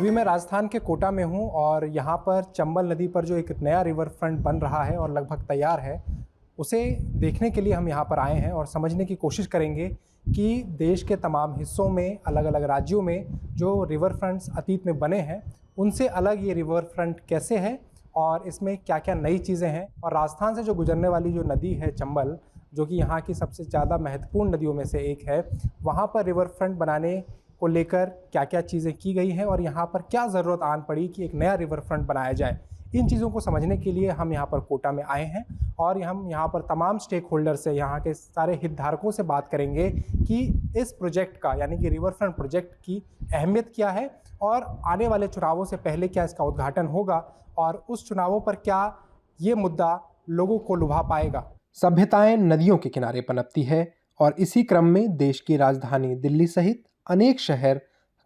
अभी मैं राजस्थान के कोटा में हूँ और यहाँ पर चंबल नदी पर जो एक नया रिवर फ्रंट बन रहा है और लगभग तैयार है, उसे देखने के लिए हम यहाँ पर आए हैं और समझने की कोशिश करेंगे कि देश के तमाम हिस्सों में, अलग अलग राज्यों में जो रिवर फ्रंट्स अतीत में बने हैं, उनसे अलग ये रिवर फ्रंट कैसे है और इसमें क्या क्या नई चीज़ें हैं। और राजस्थान से जो गुजरने वाली जो नदी है चंबल, जो कि यहाँ की सबसे ज़्यादा महत्वपूर्ण नदियों में से एक है, वहाँ पर रिवर फ्रंट बनाने को लेकर क्या क्या चीज़ें की गई हैं और यहाँ पर क्या ज़रूरत आन पड़ी कि एक नया रिवर फ्रंट बनाया जाए। इन चीज़ों को समझने के लिए हम यहाँ पर कोटा में आए हैं और हम यहाँ पर तमाम स्टेक होल्डर से, यहाँ के सारे हितधारकों से बात करेंगे कि इस प्रोजेक्ट का, यानी कि रिवर फ्रंट प्रोजेक्ट की अहमियत क्या है और आने वाले चुनावों से पहले क्या इसका उद्घाटन होगा और उस चुनावों पर क्या ये मुद्दा लोगों को लुभा पाएगा। सभ्यताएं नदियों के किनारे पनपती है और इसी क्रम में देश की राजधानी दिल्ली सहित अनेक शहर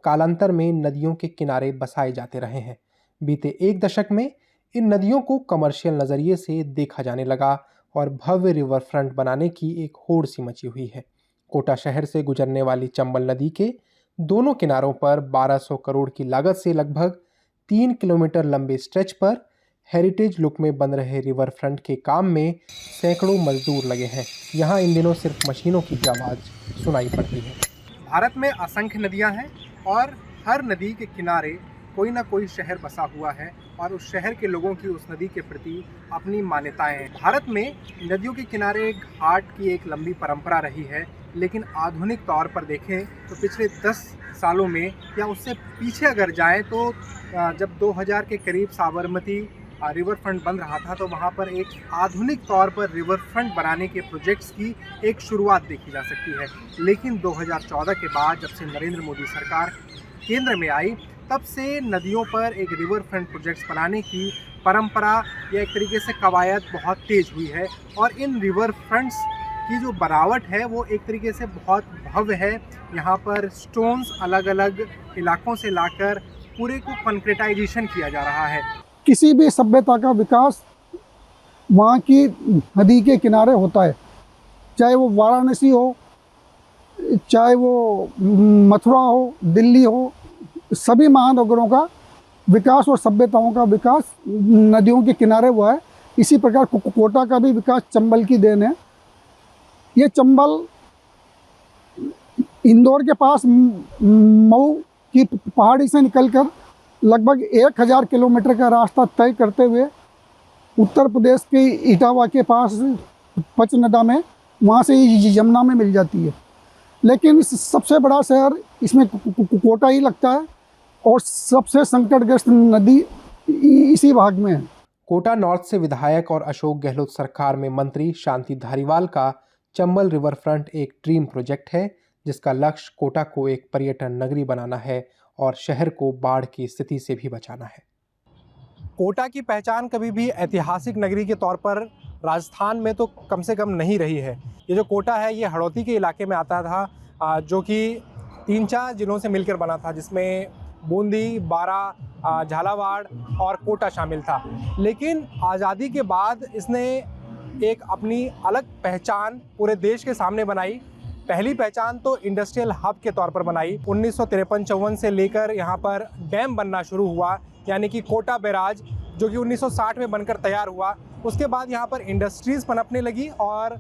कालांतर में नदियों के किनारे बसाए जाते रहे हैं। बीते एक दशक में इन नदियों को कमर्शियल नज़रिए से देखा जाने लगा और भव्य रिवर फ्रंट बनाने की एक होड़ सी मची हुई है। कोटा शहर से गुजरने वाली चंबल नदी के दोनों किनारों पर 1200 करोड़ की लागत से लगभग 3 किलोमीटर लंबे स्ट्रेच पर हेरिटेज लुक में बन रहे रिवर फ्रंट के काम में सैकड़ों मजदूर लगे हैं। यहाँ इन दिनों सिर्फ मशीनों की आवाज़ सुनाई पड़ती है। भारत में असंख्य नदियाँ हैं और हर नदी के किनारे कोई ना कोई शहर बसा हुआ है और उस शहर के लोगों की उस नदी के प्रति अपनी मान्यताएं हैं। भारत में नदियों के किनारे घाट की एक लंबी परंपरा रही है, लेकिन आधुनिक तौर पर देखें तो पिछले 10 सालों में या उससे पीछे अगर जाएं तो जब 2000 के करीब साबरमती रिवर फ्रंट बन रहा था तो वहाँ पर एक आधुनिक तौर पर रिवर फ्रंट बनाने के प्रोजेक्ट्स की एक शुरुआत देखी जा सकती है। लेकिन 2014 के बाद जब से नरेंद्र मोदी सरकार केंद्र में आई, तब से नदियों पर एक रिवर फ्रंट प्रोजेक्ट्स बनाने की परंपरा या एक तरीके से कवायद बहुत तेज हुई है और इन रिवर फ्रंट्स की जो बनावट है वो एक तरीके से बहुत भव्य है। यहाँ पर स्टोन्स अलग अलग इलाकों से लाकर पूरे को कंक्रीटाइजेशन किया जा रहा है। किसी भी सभ्यता का विकास वहाँ की नदी के किनारे होता है, चाहे वो वाराणसी हो, चाहे वो मथुरा हो, दिल्ली हो। सभी महानगरों का विकास और सभ्यताओं का विकास नदियों के किनारे हुआ है। इसी प्रकार कोटा का भी विकास चंबल की देन है। ये चंबल इंदौर के पास मऊ की पहाड़ी से निकलकर लगभग 1000 किलोमीटर का रास्ता तय करते हुए उत्तर प्रदेश के इटावा के पास पचनदा में, वहाँ से यमुना में मिल जाती है। लेकिन सबसे बड़ा शहर इसमें कोटा ही लगता है और सबसे संकटग्रस्त नदी इसी भाग में है। कोटा नॉर्थ से विधायक और अशोक गहलोत सरकार में मंत्री शांति धारीवाल का चंबल रिवर फ्रंट एक ड्रीम प्रोजेक्ट है, जिसका लक्ष्य कोटा को एक पर्यटन नगरी बनाना है और शहर को बाढ़ की स्थिति से भी बचाना है। कोटा की पहचान कभी भी ऐतिहासिक नगरी के तौर पर राजस्थान में तो कम से कम नहीं रही है। ये जो कोटा है ये हड़ौती के इलाके में आता था, जो कि 3-4 जिलों से मिलकर बना था, जिसमें बूंदी, बारा, झालावाड़ और कोटा शामिल था। लेकिन आज़ादी के बाद इसने एक अपनी अलग पहचान पूरे देश के सामने बनाई। पहली पहचान तो इंडस्ट्रियल हब के तौर पर बनाई। 1953-54 से लेकर यहाँ पर डैम बनना शुरू हुआ, यानी कि कोटा बैराज, जो कि 1960 में बनकर तैयार हुआ। उसके बाद यहाँ पर इंडस्ट्रीज़ पनपने लगी और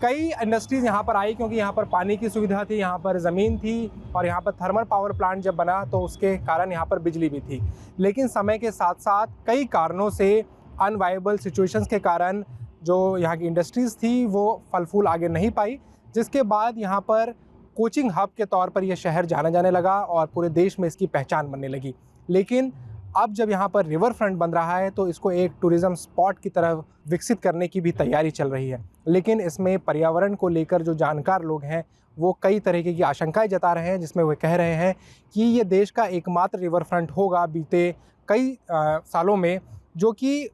कई इंडस्ट्रीज़ यहाँ पर आई, क्योंकि यहाँ पर पानी की सुविधा थी, यहाँ पर ज़मीन थी और यहाँ पर थर्मल पावर प्लांट जब बना तो उसके कारण यहाँ पर बिजली भी थी। लेकिन समय के साथ साथ कई कारणों से, अनवाइबल सिचुएशंस के कारण, जो यहाँ की इंडस्ट्रीज़ थी वो फल फूल आगे नहीं पाई, जिसके बाद यहाँ पर कोचिंग हब के तौर पर यह शहर जाना जाने लगा और पूरे देश में इसकी पहचान बनने लगी। लेकिन अब जब यहाँ पर रिवर फ्रंट बन रहा है तो इसको एक टूरिज़्म स्पॉट की तरह विकसित करने की भी तैयारी चल रही है। लेकिन इसमें पर्यावरण को लेकर जो जानकार लोग हैं वो कई तरीके की आशंकाएं जता रहे हैं, जिसमें वे कह रहे हैं कि ये देश का एकमात्र रिवर फ्रंट होगा बीते कई सालों में, जो कि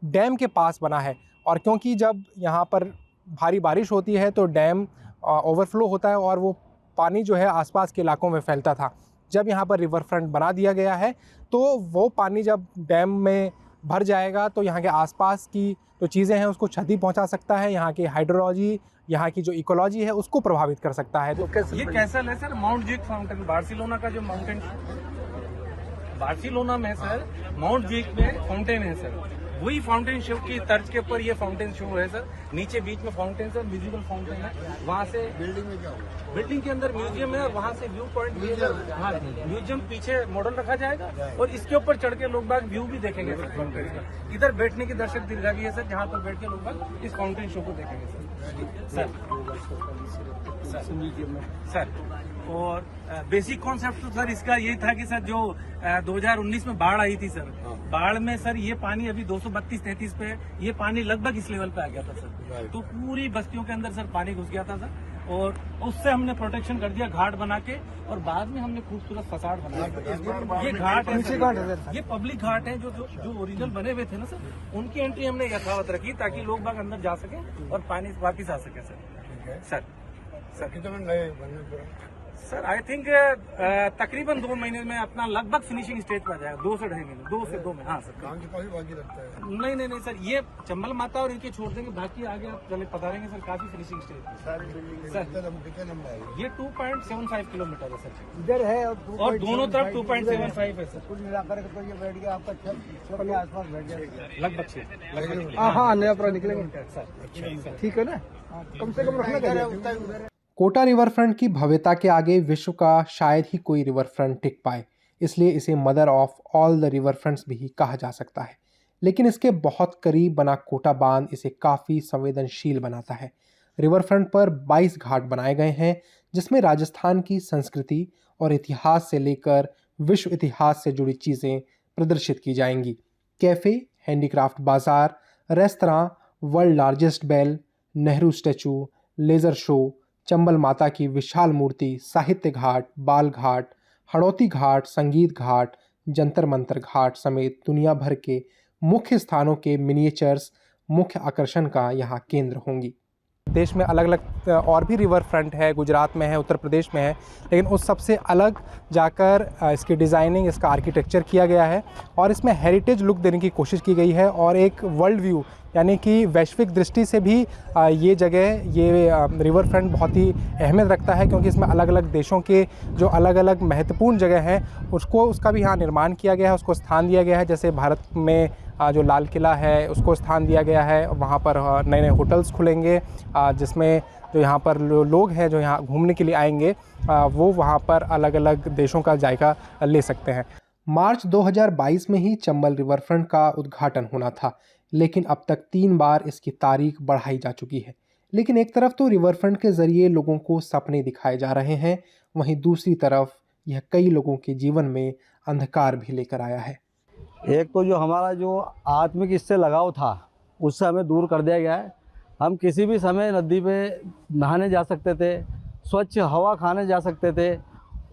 डैम के पास बना है। और क्योंकि जब यहाँ पर भारी बारिश होती है तो डैम ओवरफ्लो होता है और वो पानी जो है आसपास के इलाकों में फैलता था। जब यहाँ पर रिवर फ्रंट बना दिया गया है तो वो पानी जब डैम में भर जाएगा तो यहाँ के आसपास की जो चीज़ें हैं उसको क्षति पहुँचा सकता है। यहाँ की हाइड्रोलॉजी, यहाँ की जो इकोलॉजी है उसको प्रभावित कर सकता है। तो ये कैसल है sir, mount juke fountain, Barcelona का जो माउंटेन बार्सिलोना में सर माउंट जुइक में फाउंटेन है सर, वही फाउंटेन शो की तर्ज के ऊपर ये फाउंटेन शो है सर। नीचे बीच में फाउंटेन सर, विजिबल फाउंटेन है। वहाँ से बिल्डिंग में क्या होगा, बिल्डिंग के अंदर म्यूजियम है और वहाँ से व्यू पॉइंट भी है। हाँ, म्यूजियम पीछे मॉडल रखा जाएगा और इसके ऊपर चढ़ के लोग बाग व्यू भी देखेंगे सर फाउंटेन का। इधर बैठने की दर्शक दीर्घा भी है सर, जहाँ पर बैठ के लोग बाग इस फाउंटेन शो को देखेंगे सर। सर और बेसिक कॉन्सेप्ट तो सर इसका यही था कि सर जो 2019 में बाढ़ आई थी सर, बाढ़ में सर ये पानी अभी 232-33 पे है, ये पानी लगभग इस लेवल पे आ गया था सर। तो पूरी बस्तियों के अंदर सर पानी घुस गया था सर, और उससे हमने प्रोटेक्शन कर दिया घाट बना के, और बाद में हमने खूबसूरत फसाड बनाया। ये घाट है सर, ये पब्लिक घाट है जो ओरिजिनल बने हुए थे ना सर, उनकी एंट्री हमने यथावत रखी ताकि लोग बाग अंदर जा सके और पानी वापिस आ सके सर। सर कितने नए बनने सर आई थिंक तकरीबन 2 महीने में अपना लगभग फिनिशिंग स्टेज पर आ जाएगा, 2 से 2.5 महीने, 2 से 2 में। हाँ सर, काम की काफी बाकी लगता है। नहीं सर, ये चंबल माता और इनके छोड़ देंगे, बाकी आगे आप चले पता रहेंगे सर, काफी फिनिशिंग स्टेज सारी बिल्डिंग सर। ये 2.75 किलोमीटर है सर, इधर है और दोनों तरफ 2.75 है सर। कुल मिलाकर तो ये बैठ गया आपका 6 के आसपास बैठ जाएगा, लगभग 6। हाँ, नया पूरा निकलेंगे सर, ठीक है ना, कम से कम रखना। कोटा रिवर फ्रंट की भव्यता के आगे विश्व का शायद ही कोई रिवर फ्रंट टिक पाए, इसलिए इसे mother of all the river fronts भी कहा जा सकता है। लेकिन इसके बहुत करीब बना कोटा बांध इसे काफ़ी संवेदनशील बनाता है। रिवर फ्रंट पर 22 घाट बनाए गए हैं, जिसमें राजस्थान की संस्कृति और इतिहास से लेकर विश्व इतिहास से जुड़ी चीज़ें प्रदर्शित की जाएंगी। कैफ़े, हैंडीक्राफ्ट बाज़ार, restaurant, world largest bell, Nehru statue, laser show, Chambal माता की विशाल मूर्ति, साहित्य घाट, बाल घाट, हड़ौती घाट, संगीत घाट, जंतर मंतर घाट समेत दुनिया भर के मुख्य स्थानों के मिनिएचर्स मुख्य आकर्षण का यहाँ केंद्र होंगी। देश में अलग अलग और भी रिवर फ्रंट है, गुजरात में है, उत्तर प्रदेश में है, लेकिन उस सबसे अलग जाकर इसकी डिज़ाइनिंग, इसका आर्किटेक्चर किया गया है और इसमें हेरिटेज लुक देने की कोशिश की गई है। और एक वर्ल्ड व्यू यानी कि वैश्विक दृष्टि से भी ये जगह, ये रिवर फ्रंट बहुत ही अहमियत रखता है, क्योंकि इसमें अलग अलग देशों के जो अलग अलग महत्वपूर्ण जगह हैं उसका भी यहाँ निर्माण किया गया है, उसको स्थान दिया गया है। जैसे भारत में जो लाल किला है उसको स्थान दिया गया है, वहाँ पर नए नए होटल्स खुलेंगे, जिसमें जो यहाँ पर लोग हैं जो यहाँ घूमने के लिए आएंगे वो वहाँ पर अलग अलग देशों का जायका ले सकते हैं। मार्च 2022 में ही चंबल रिवर फ्रंट का उद्घाटन होना था, लेकिन अब तक 3 बार इसकी तारीख बढ़ाई जा चुकी है। लेकिन एक तरफ तो रिवर फ्रंट के ज़रिए लोगों को सपने दिखाए जा रहे हैं, वहीं दूसरी तरफ यह कई लोगों के जीवन में अंधकार भी लेकर आया है। एक तो जो हमारा जो आत्मिक इससे लगाव था उससे हमें दूर कर दिया गया है। हम किसी भी समय नदी पे नहाने जा सकते थे, स्वच्छ हवा खाने जा सकते थे,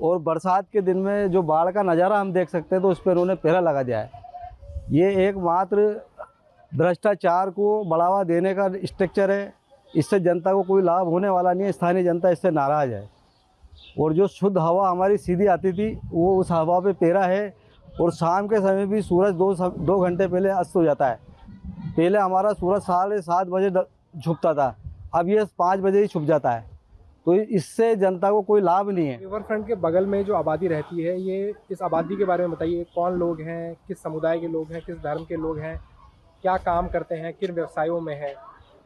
और बरसात के दिन में जो बाढ़ का नज़ारा हम देख सकते हैं तो उस पर उन्होंने पहरा लगा दिया है। ये एकमात्र भ्रष्टाचार को बढ़ावा देने का स्ट्रक्चर है, इससे जनता को कोई लाभ होने वाला नहीं है। स्थानीय जनता इससे नाराज़ है, और जो शुद्ध हवा हमारी सीधी आती थी वो उस हवा पे पहरा है। और शाम के समय भी सूरज 2 घंटे पहले अस्त हो जाता है। पहले हमारा सूरज 7:30 बजे छुपता था, अब ये 5 बजे ही छुप जाता है, तो इससे जनता को कोई लाभ नहीं है। रिवर फ्रंट के बगल में जो आबादी रहती है, ये इस आबादी के बारे में बताइए, कौन लोग हैं, किस समुदाय के लोग हैं, किस धर्म के लोग हैं, क्या काम करते हैं, किन व्यवसायों में है?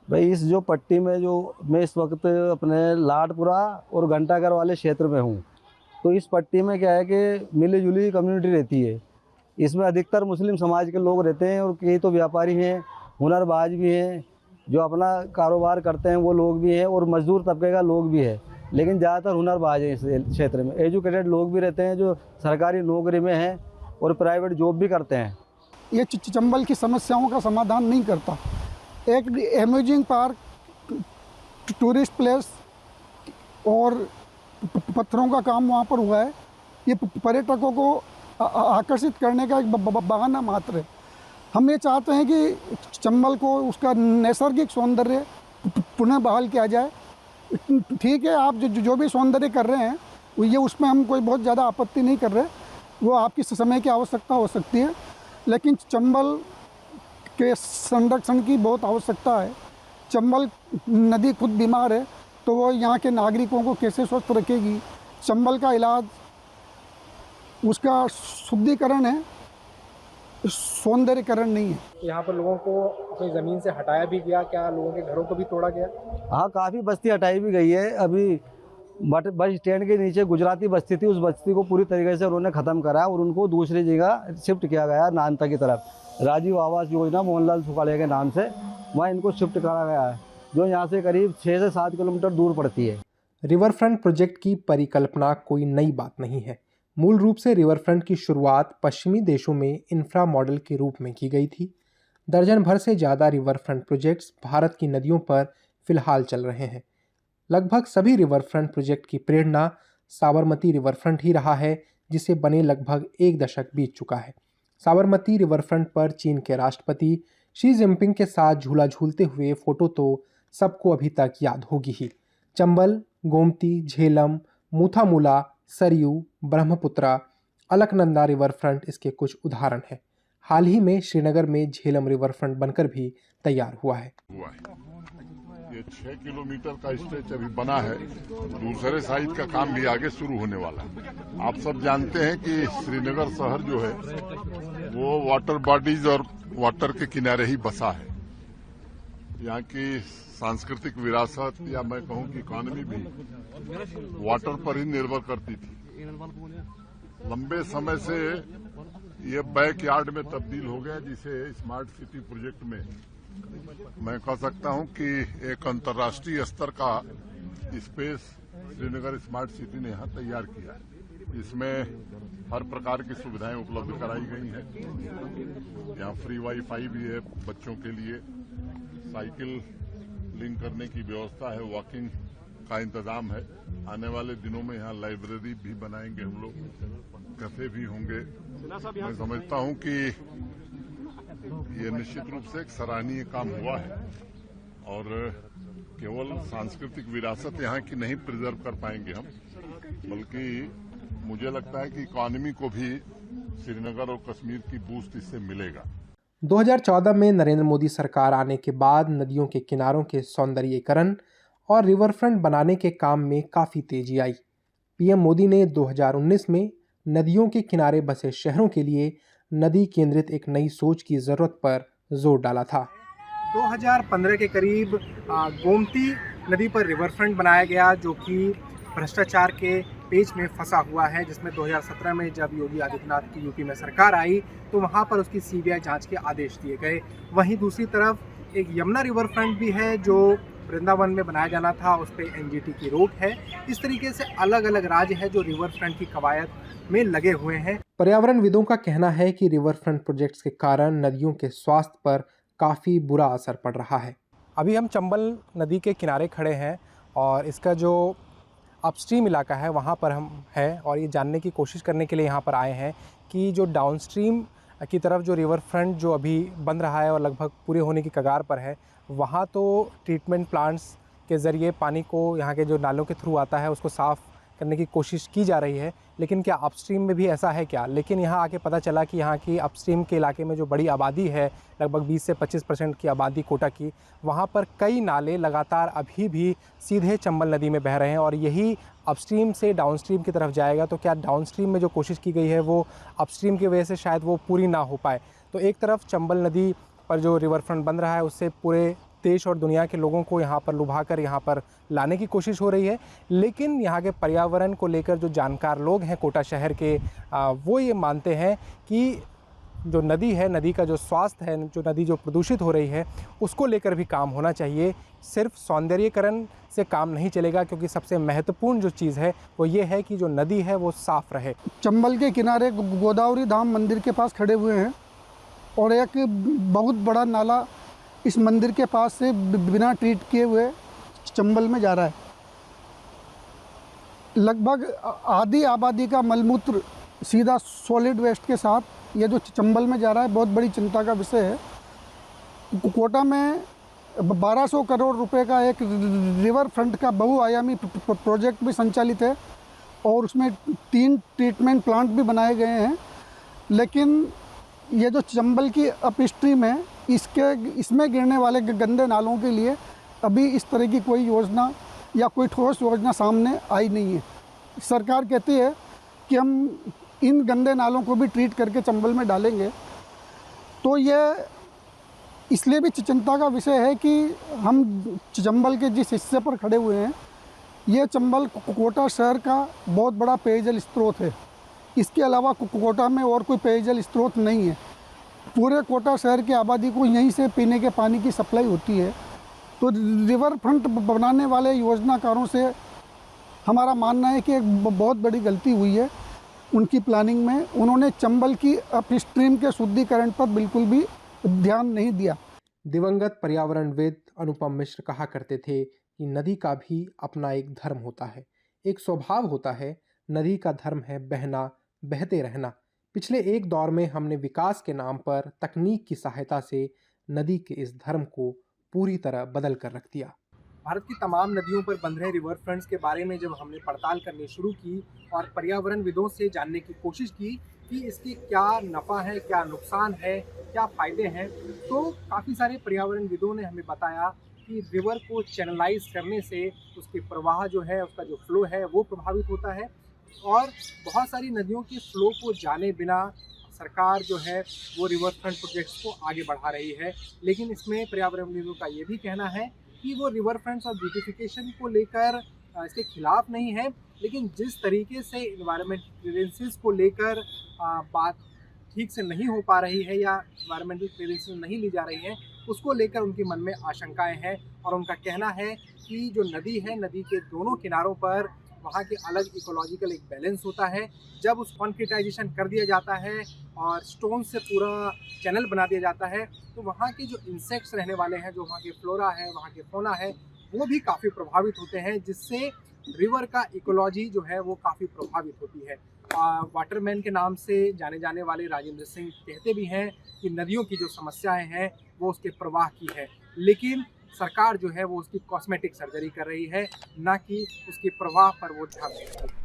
भाई इस जो पट्टी में जो मैं इस वक्त अपने लाडपुरा और घंटाघर वाले क्षेत्र में हूँ, तो इस पट्टी में क्या है कि मिली जुली कम्युनिटी रहती है। इसमें अधिकतर मुस्लिम समाज के लोग रहते हैं, और कई तो व्यापारी हैं, हुनरबाज भी हैं, जो अपना कारोबार करते हैं वो लोग भी हैं, और मजदूर तबके का लोग भी है। लेकिन ज़्यादातर हुनरबाज हैं इस क्षेत्र में। एजुकेटेड लोग भी रहते हैं जो सरकारी नौकरी में हैं और प्राइवेट जॉब भी करते हैं। ये चंबल की समस्याओं का समाधान नहीं करता। एक अम्यूजिंग पार्क, टूरिस्ट प्लेस और पत्थरों का काम वहाँ पर हुआ है, ये पर्यटकों को आकर्षित करने का एक बहाना मात्र है। हम ये चाहते हैं कि चंबल को उसका नैसर्गिक सौंदर्य पुनः बहाल किया जाए। ठीक है, आप जो भी सौंदर्य कर रहे हैं ये उसमें हम कोई बहुत ज़्यादा आपत्ति नहीं कर रहे, वो आपकी समय की आवश्यकता हो सकती है, लेकिन चंबल के संरक्षण की बहुत आवश्यकता है। चंबल नदी खुद बीमार है, तो वो यहाँ के नागरिकों को कैसे स्वस्थ रखेगी? चंबल का इलाज उसका शुद्धिकरण है, सौंदर्यकरण नहीं है। यहाँ पर लोगों को अपनी ज़मीन से हटाया भी गया, क्या लोगों के घरों को भी तोड़ा गया? हाँ, काफ़ी बस्ती हटाई भी गई है। अभी बस स्टैंड के नीचे गुजराती बस्ती थी, उस बस्ती को पूरी तरीके से उन्होंने ख़त्म करा और उनको दूसरी जगह शिफ्ट किया गया नानता की तरफ। राजीव आवास योजना मोहनलाल सुखाड़िया के नाम से वहाँ इनको शिफ्ट करा गया है, जो यहाँ से करीब 6 से 7 किलोमीटर दूर पड़ती है। रिवर फ्रंट प्रोजेक्ट की परिकल्पना कोई नई बात नहीं है। मूल रूप से रिवर फ्रंट की शुरुआत पश्चिमी देशों में इंफ्रा मॉडल के रूप में की गई थी। दर्जन भर से ज़्यादा रिवर फ्रंट प्रोजेक्ट्स भारत की नदियों पर फिलहाल चल रहे हैं। लगभग सभी रिवर फ्रंट प्रोजेक्ट की प्रेरणा साबरमती रिवर फ्रंट ही रहा है, जिसे बने लगभग 1 दशक बीत चुका है। साबरमती रिवर फ्रंट पर चीन के राष्ट्रपति शी जिनपिंग के साथ झूला झूलते हुए फोटो तो सबको अभी तक याद होगी ही। चंबल, गोमती, झेलम, मूथामूला, सरयू, ब्रह्मपुत्रा, अलकनंदा रिवर फ्रंट इसके कुछ उदाहरण हैं। हाल ही में श्रीनगर में झेलम रिवर फ्रंट बनकर भी तैयार हुआ है। ये 6 किलोमीटर का स्ट्रेच अभी बना है, दूसरे साइड का काम भी आगे शुरू होने वाला है। आप सब जानते हैं कि श्रीनगर शहर जो है वो वाटर बॉडीज और वाटर के किनारे ही बसा है। यहाँ की सांस्कृतिक विरासत या मैं कहूँ कि इकॉनमी भी वाटर पर ही निर्भर करती थी। लंबे समय से ये बैकयार्ड में तब्दील हो गया, जिसे स्मार्ट सिटी प्रोजेक्ट में मैं कह सकता हूं कि एक अंतर्राष्ट्रीय स्तर का स्पेस श्रीनगर स्मार्ट सिटी ने यहां तैयार किया है। इसमें हर प्रकार की सुविधाएं उपलब्ध कराई गई हैं। यहाँ फ्री वाईफाई भी है बच्चों के लिए, साइकिल लिंक करने की व्यवस्था है, वॉकिंग का इंतजाम है। आने वाले दिनों में यहाँ लाइब्रेरी भी बनाएंगे हम लोग, कैफे भी होंगे। मैं समझता हूँ कि ये निश्चित रूप से एक सराहनीय काम हुआ है और केवल सांस्कृतिक विरासत यहाँ की नहीं प्रिजर्व कर पाएंगे हम, बल्कि मुझे लगता है कि इकॉनमी को भी श्रीनगर और कश्मीर की बूस्ट इससे मिलेगा। 2014 में नरेंद्र मोदी सरकार आने के बाद नदियों के किनारों के सौंदर्यीकरण और रिवर फ्रंट बनाने के काम में काफ़ी तेजी आई। पीएम मोदी ने 2019 में नदियों के किनारे बसे शहरों के लिए नदी केंद्रित एक नई सोच की ज़रूरत पर जोर डाला था। 2015 के करीब गोमती नदी पर रिवर फ्रंट बनाया गया, जो कि भ्रष्टाचार के पेच में फंसा हुआ है, जिसमें 2017 में जब योगी आदित्यनाथ की यूपी में सरकार आई तो वहां पर उसकी सीबीआई जांच के आदेश दिए गए। वहीं दूसरी तरफ एक यमुना रिवर फ्रंट भी है जो वृंदावन में बनाया जाना था, उस पर एनजीटी की रोक है। इस तरीके से अलग अलग राज्य है जो रिवर फ्रंट की कवायद में लगे हुए हैं। पर्यावरणविदों का कहना है कि रिवर फ्रंट प्रोजेक्ट्स के कारण नदियों के स्वास्थ्य पर काफ़ी बुरा असर पड़ रहा है। अभी हम चंबल नदी के किनारे खड़े हैं और इसका जो अपस्ट्रीम इलाका है वहाँ पर हम हैं और ये जानने की कोशिश करने के लिए यहाँ पर आए हैं कि जो डाउनस्ट्रीम की तरफ जो रिवर फ्रंट जो अभी बन रहा है और लगभग पूरे होने की कगार पर है, वहाँ तो ट्रीटमेंट प्लांट्स के ज़रिए पानी को यहाँ के जो नालों के थ्रू आता है उसको साफ़ करने की कोशिश की जा रही है, लेकिन क्या अपस्ट्रीम में भी ऐसा है क्या? लेकिन यहाँ आके पता चला कि यहाँ की अपस्ट्रीम के इलाके में जो बड़ी आबादी है, लगभग 20 से 25% की आबादी कोटा की, वहाँ पर कई नाले लगातार अभी भी सीधे चंबल नदी में बह रहे हैं और यही अपस्ट्रीम से डाउनस्ट्रीम की तरफ जाएगा। तो क्या डाउनस्ट्रीम में जो कोशिश की गई है वो अपस्ट्रीम की वजह से शायद वो पूरी ना हो पाए? तो एक तरफ चंबल नदी पर जो रिवर फ्रंट बन रहा है उससे पूरे देश और दुनिया के लोगों को यहाँ पर लुभा कर यहाँ पर लाने की कोशिश हो रही है, लेकिन यहाँ के पर्यावरण को लेकर जो जानकार लोग हैं कोटा शहर के, वो ये मानते हैं कि जो नदी है, नदी का जो स्वास्थ्य है, जो नदी जो प्रदूषित हो रही है उसको लेकर भी काम होना चाहिए। सिर्फ सौंदर्यीकरण से काम नहीं चलेगा, क्योंकि सबसे महत्वपूर्ण जो चीज़ है वो ये है कि जो नदी है वो साफ़ रहे। चंबल के किनारे गोदावरी धाम मंदिर के पास खड़े हुए हैं और एक बहुत बड़ा नाला इस मंदिर के पास से बिना ट्रीट किए हुए चंबल में जा रहा है। लगभग आधी आबादी का मलमूत्र सीधा सॉलिड वेस्ट के साथ ये जो चंबल में जा रहा है, बहुत बड़ी चिंता का विषय है। कोटा में 1200 करोड़ रुपए का एक रिवर फ्रंट का बहुआयामी प्रोजेक्ट भी संचालित है और उसमें 3 ट्रीटमेंट प्लांट भी बनाए गए हैं, लेकिन ये जो चंबल की अपस्ट्रीम है इसमें गिरने वाले गंदे नालों के लिए अभी इस तरह की कोई योजना या कोई ठोस योजना सामने आई नहीं है। सरकार कहती है कि हम इन गंदे नालों को भी ट्रीट करके चंबल में डालेंगे तो ये इसलिए भी चिंता का विषय है कि हम चंबल के जिस हिस्से पर खड़े हुए हैं ये चंबल कोटा शहर का बहुत बड़ा पेयजल स्रोत है। इसके अलावा कोटा में और कोई पेयजल स्रोत नहीं है। पूरे कोटा शहर की आबादी को यहीं से पीने के पानी की सप्लाई होती है। तो रिवर फ्रंट बनाने वाले योजनाकारों से हमारा मानना है कि एक बहुत बड़ी गलती हुई है उनकी प्लानिंग में। उन्होंने चंबल की अपस्ट्रीम के शुद्धिकरण पर बिल्कुल भी ध्यान नहीं दिया। दिवंगत पर्यावरणविद अनुपम मिश्र कहा करते थे कि नदी का भी अपना एक धर्म होता है, एक स्वभाव होता है। नदी का धर्म है बहना, बहते रहना। पिछले एक दौर में हमने विकास के नाम पर तकनीक की सहायता से नदी के इस धर्म को पूरी तरह बदल कर रख दिया। भारत की तमाम नदियों पर बन रहे रिवर फ्रंट्स के बारे में जब हमने पड़ताल करनी शुरू की और पर्यावरणविदों से जानने की कोशिश की कि इसके क्या नफ़ा है, क्या नुकसान है, क्या फ़ायदे हैं, तो काफ़ी सारे पर्यावरणविदों ने हमें बताया कि रिवर को चैनलाइज करने से उसके प्रवाह जो है, उसका जो फ्लो है वो प्रभावित होता है। और बहुत सारी नदियों के फ्लो को जाने बिना सरकार जो है वो रिवर फ्रंट प्रोजेक्ट्स को आगे बढ़ा रही है। लेकिन इसमें पर्यावरणविदों का ये भी कहना है कि वो रिवर फ्रंट्स और ब्यूटिफिकेशन को लेकर इसके खिलाफ नहीं है, लेकिन जिस तरीके से इन्वायरमेंट क्लियरेंसेस को लेकर बात ठीक से नहीं हो पा रही है या इन्वायरमेंटल क्लियरेंसेस नहीं ली जा रही हैं, उसको लेकर उनके मन में आशंकाएं हैं। और उनका कहना है कि जो नदी है, नदी के दोनों किनारों पर वहाँ के अलग इकोलॉजिकल एक बैलेंस होता है। जब उस कॉन्क्रीटाइजेशन कर दिया जाता है और स्टोन से पूरा चैनल बना दिया जाता है तो वहाँ के जो इंसेक्ट्स रहने वाले हैं, जो वहाँ के फ्लोरा है, वहाँ के फौना है, वो भी काफ़ी प्रभावित होते हैं, जिससे रिवर का इकोलॉजी जो है वो काफ़ी प्रभावित होती है। वाटरमैन के नाम से जाने जाने वाले राजेंद्र सिंह कहते भी हैं कि नदियों की जो समस्याएं हैं वो उसके प्रवाह की है, लेकिन सरकार जो है वो उसकी कॉस्मेटिक सर्जरी कर रही है, ना कि उसके प्रवाह पर वो ध्यान दे रही है।